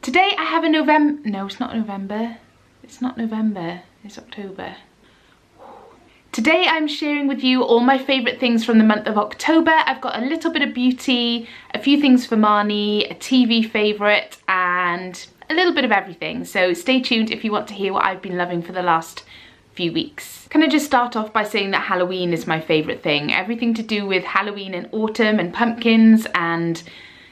Today I have a November, no it's not November, it's not November, it's October. Today I'm sharing with you all my favourite things from the month of October. I've got a little bit of beauty, a few things for Marnie, a TV favourite and a little bit of everything. So stay tuned if you want to hear what I've been loving for the last few weeks. Can I just start off by saying that Halloween is my favourite thing. Everything to do with Halloween and autumn and pumpkins and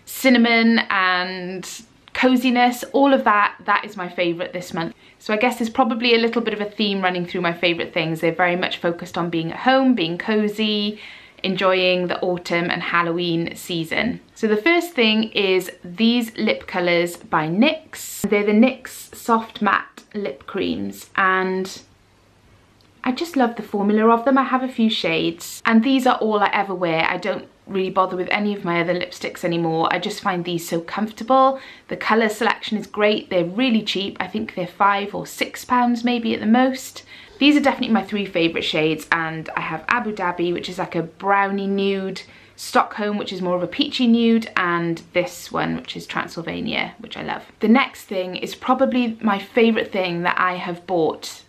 cinnamon and coziness, all of that is my favourite this month. So I guess there's probably a little bit of a theme running through my favourite things. They're very much focused on being at home, being cosy, enjoying the autumn and Halloween season. So the first thing is these lip colours by NYX. They're the NYX Soft Matte Lip Creams and I just love the formula of them. I have a few shades and these are all I ever wear. I don't really bother with any of my other lipsticks anymore. I just find these so comfortable. The colour selection is great. They're really cheap. I think they're £5 or £6 maybe at the most. These are definitely my three favourite shades, and I have Abu Dhabi, which is like a brownie nude, Stockholm, which is more of a peachy nude, and this one, which is Transylvania, which I love. The next thing is probably my favourite thing that I have bought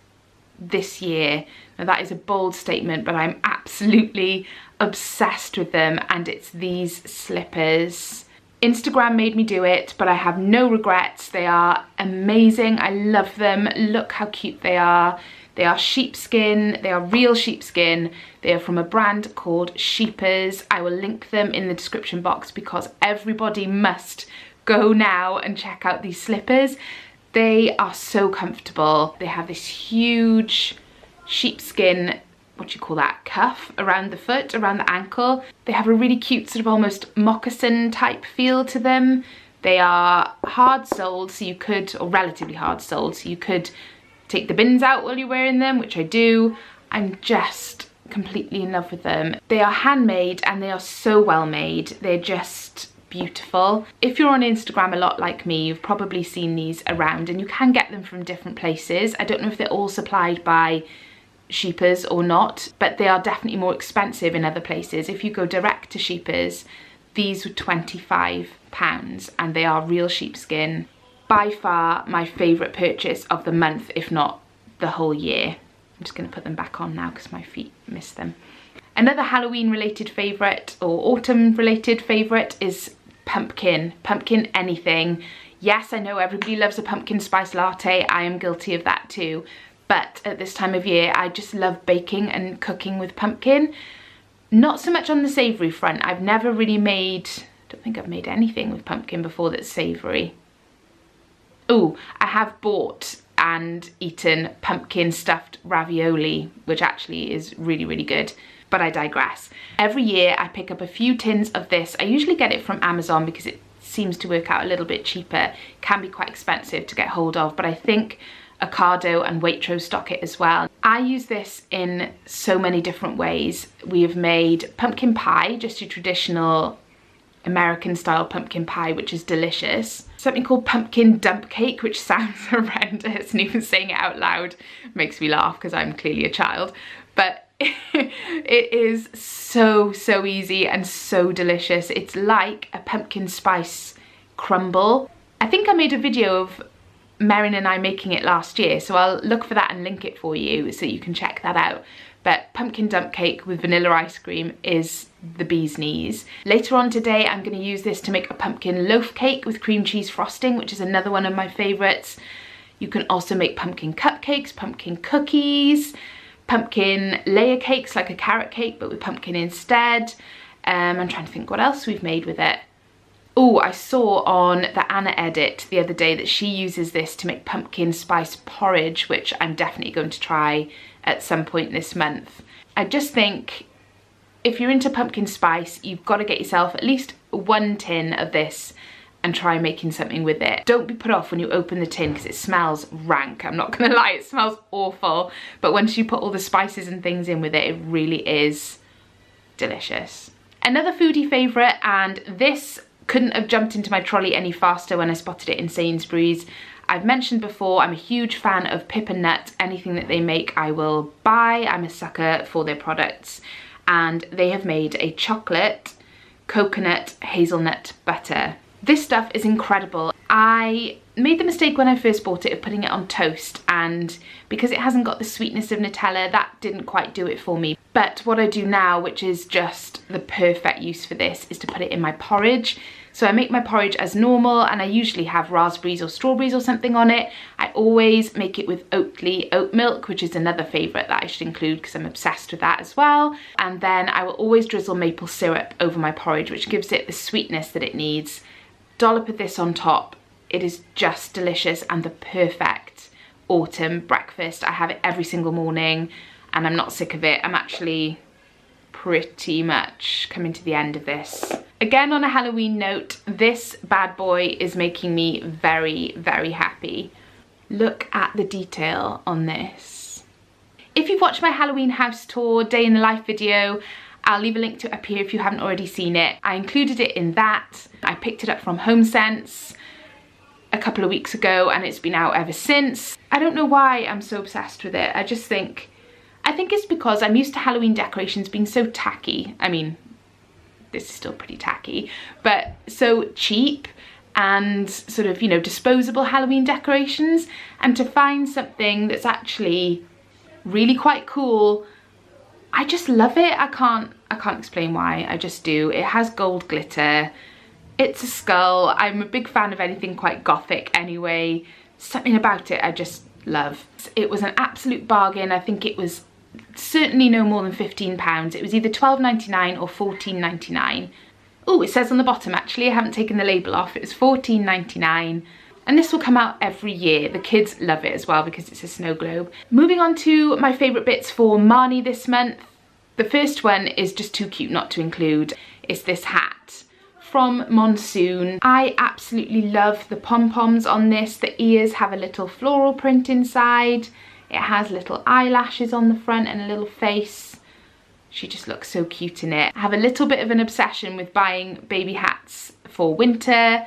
this year. Now that is a bold statement, but I'm absolutely obsessed with them, and it's these slippers. Instagram made me do it, but I have no regrets. They are amazing. I love them. Look how cute they are. They are sheepskin. They are real sheepskin. They are from a brand called Sheepers. I will link them in the description box because everybody must go now and check out these slippers. They are so comfortable. They have this huge sheepskin, what do you call that, cuff around the foot, around the ankle. They have a really cute sort of almost moccasin type feel to them. They are hard soled, so you could, or relatively hard soled, so you could take the bins out while you're wearing them, which I do. I'm just completely in love with them. They are handmade and they are so well made. They're just beautiful. If you're on Instagram a lot like me, you've probably seen these around, and you can get them from different places. I don't know if they're all supplied by Sheepers or not, but they are definitely more expensive in other places. If you go direct to Sheepers, these were £25 and they are real sheepskin. By far my favourite purchase of the month, if not the whole year. I'm just going to put them back on now because my feet miss them. Another Halloween related favourite or autumn related favourite is pumpkin anything. Yes, I know everybody loves a pumpkin spice latte. I am guilty of that too. But at this time of year, I just love baking and cooking with pumpkin. Not so much on the savoury front. I've never really made, I don't think I've made anything with pumpkin before that's savoury. Oh, I have bought and eaten pumpkin stuffed ravioli, which actually is really, really good. But I digress. Every year I pick up a few tins of this. I usually get it from Amazon because it seems to work out a little bit cheaper. It can be quite expensive to get hold of, but I think Ocado and Waitrose stock it as well. I use this in so many different ways. We have made pumpkin pie, just your traditional American style pumpkin pie, which is delicious. Something called pumpkin dump cake, which sounds horrendous, and even saying it out loud makes me laugh because I'm clearly a child. But it is so easy and so delicious. It's like a pumpkin spice crumble. I think I made a video of Merrin and I making it last year, so I'll look for that and link it for you so you can check that out. But pumpkin dump cake with vanilla ice cream is the bee's knees. Later on today I'm going to use this to make a pumpkin loaf cake with cream cheese frosting, which is another one of my favourites. You can also make pumpkin cupcakes, pumpkin cookies, pumpkin layer cakes like a carrot cake but with pumpkin instead. I'm trying to think what else we've made with it. Oh, I saw on the Anna edit the other day that she uses this to make pumpkin spice porridge, which I'm definitely going to try at some point this month. I just think if you're into pumpkin spice, you've got to get yourself at least one tin of this and try making something with it. Don't be put off when you open the tin because it smells rank. I'm not gonna lie, it smells awful. But once you put all the spices and things in with it, it really is delicious. Another foodie favourite, and this couldn't have jumped into my trolley any faster when I spotted it in Sainsbury's. I've mentioned before, I'm a huge fan of Pip and Nut. Anything that they make I will buy. I'm a sucker for their products. And they have made a chocolate coconut hazelnut butter. This stuff is incredible. I made the mistake when I first bought it of putting it on toast, and because it hasn't got the sweetness of Nutella, that didn't quite do it for me. But what I do now, which is just the perfect use for this, is to put it in my porridge. So I make my porridge as normal, and I usually have raspberries or strawberries or something on it. I always make it with Oatly oat milk, which is another favourite that I should include because I'm obsessed with that as well. And then I will always drizzle maple syrup over my porridge, which gives it the sweetness that it needs. Dollop of this on top. It is just delicious and the perfect autumn breakfast. I have it every single morning and I'm not sick of it. I'm actually pretty much coming to the end of this. Again, on a Halloween note, this bad boy is making me very, very happy. Look at the detail on this. If you've watched my Halloween house tour day in the life video, I'll leave a link to it up here if you haven't already seen it. I included it in that. I picked it up from HomeSense a couple of weeks ago and it's been out ever since. I don't know why I'm so obsessed with it. I think it's because I'm used to Halloween decorations being so tacky. I mean, this is still pretty tacky, but so cheap and sort of, you know, disposable Halloween decorations. And to find something that's actually really quite cool, I just love it. I can't explain why, I just do. It has gold glitter. It's a skull. I'm a big fan of anything quite gothic anyway. Something about it I just love. It was an absolute bargain. I think it was certainly no more than £15. It was either £12.99 or £14.99. Oh, it says on the bottom actually, I haven't taken the label off, it was £14.99. And this will come out every year. The kids love it as well because it's a snow globe. Moving on to my favourite bits for Marnie this month. The first one is just too cute not to include. It's this hat from Monsoon. I absolutely love the pom-poms on this. The ears have a little floral print inside. It has little eyelashes on the front and a little face. She just looks so cute in it. I have a little bit of an obsession with buying baby hats for winter,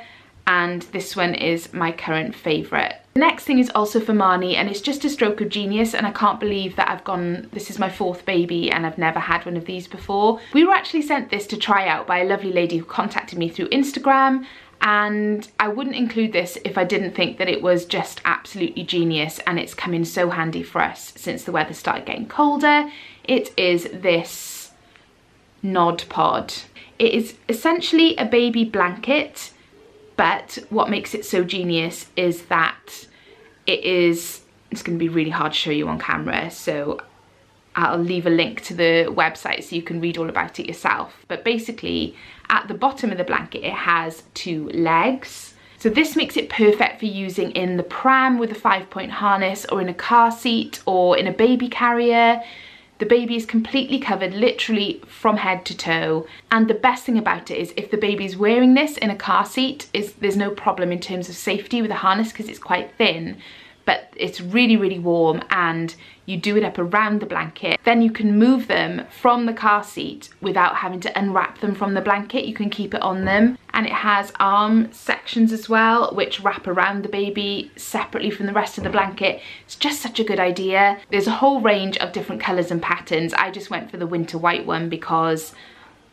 and this one is my current favourite. The next thing is also for Marnie, and it's just a stroke of genius, and I can't believe that this is my 4th baby and I've never had one of these before. We were actually sent this to try out by a lovely lady who contacted me through Instagram, and I wouldn't include this if I didn't think that it was just absolutely genius, and it's come in so handy for us since the weather started getting colder. It is this Nod Pod. It is essentially a baby blanket, but what makes it so genius is that it's going to be really hard to show you on camera, so I'll leave a link to the website so you can read all about it yourself. But basically, at the bottom of the blanket, it has 2 legs. So this makes it perfect for using in the pram with a 5-point harness, or in a car seat, or in a baby carrier. The baby is completely covered, literally from head to toe. And the best thing about it is if the baby's wearing this in a car seat, there's no problem in terms of safety with the harness because it's quite thin. But it's really, really warm, and you do it up around the blanket. Then you can move them from the car seat without having to unwrap them from the blanket. You can keep it on them. And it has arm sections as well, which wrap around the baby separately from the rest of the blanket. It's just such a good idea. There's a whole range of different colours and patterns. I just went for the winter white one because,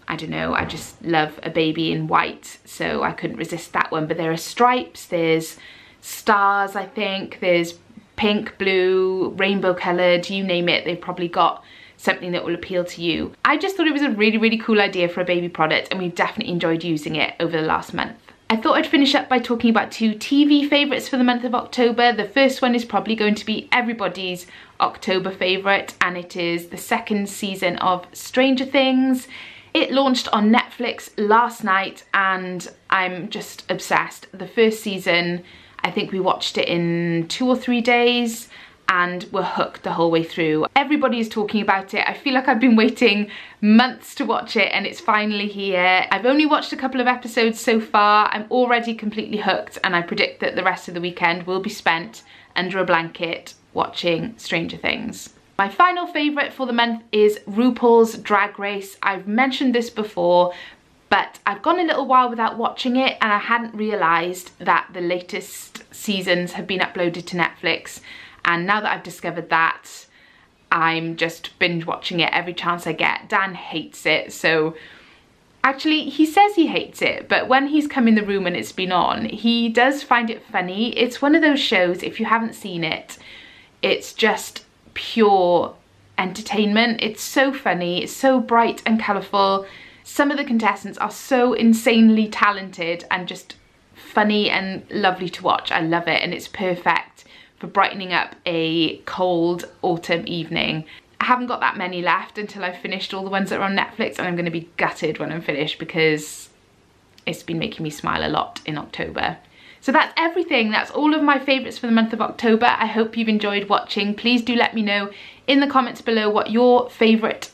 I don't know, I just love a baby in white, so I couldn't resist that one. But there are stripes, there's stars, I think, there's pink, blue, rainbow coloured, you name it, they've probably got something that will appeal to you. I just thought it was a really, really cool idea for a baby product, and we've definitely enjoyed using it over the last month. I thought I'd finish up by talking about 2 TV favourites for the month of October. The first one is probably going to be everybody's October favourite, and it is the 2nd season of Stranger Things. It launched on Netflix last night and I'm just obsessed. The first season, I think we watched it in 2 or 3 days and were hooked the whole way through. Everybody is talking about it. I feel like I've been waiting months to watch it and it's finally here. I've only watched a couple of episodes so far. I'm already completely hooked, and I predict that the rest of the weekend will be spent under a blanket watching Stranger Things. My final favourite for the month is RuPaul's Drag Race. I've mentioned this before, but I've gone a little while without watching it and I hadn't realised that the latest seasons have been uploaded to Netflix. And now that I've discovered that, I'm just binge watching it every chance I get. Dan hates it, so Actually, he says he hates it, but when he's come in the room and it's been on, he does find it funny. It's one of those shows, if you haven't seen it, it's just pure entertainment. It's so funny, it's so bright and colourful. Some of the contestants are so insanely talented and just funny and lovely to watch. I love it, and it's perfect for brightening up a cold autumn evening. I haven't got that many left until I've finished all the ones that are on Netflix, and I'm going to be gutted when I'm finished because it's been making me smile a lot in October. So that's everything. That's all of my favourites for the month of October. I hope you've enjoyed watching. Please do let me know in the comments below what your favourite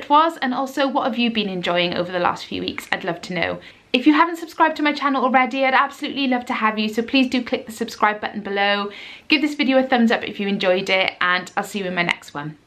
was, and also what have you been enjoying over the last few weeks. I'd love to know. If you haven't subscribed to my channel already, I'd absolutely love to have you, so please do click the subscribe button below. Give this video a thumbs up if you enjoyed it, and I'll see you in my next one.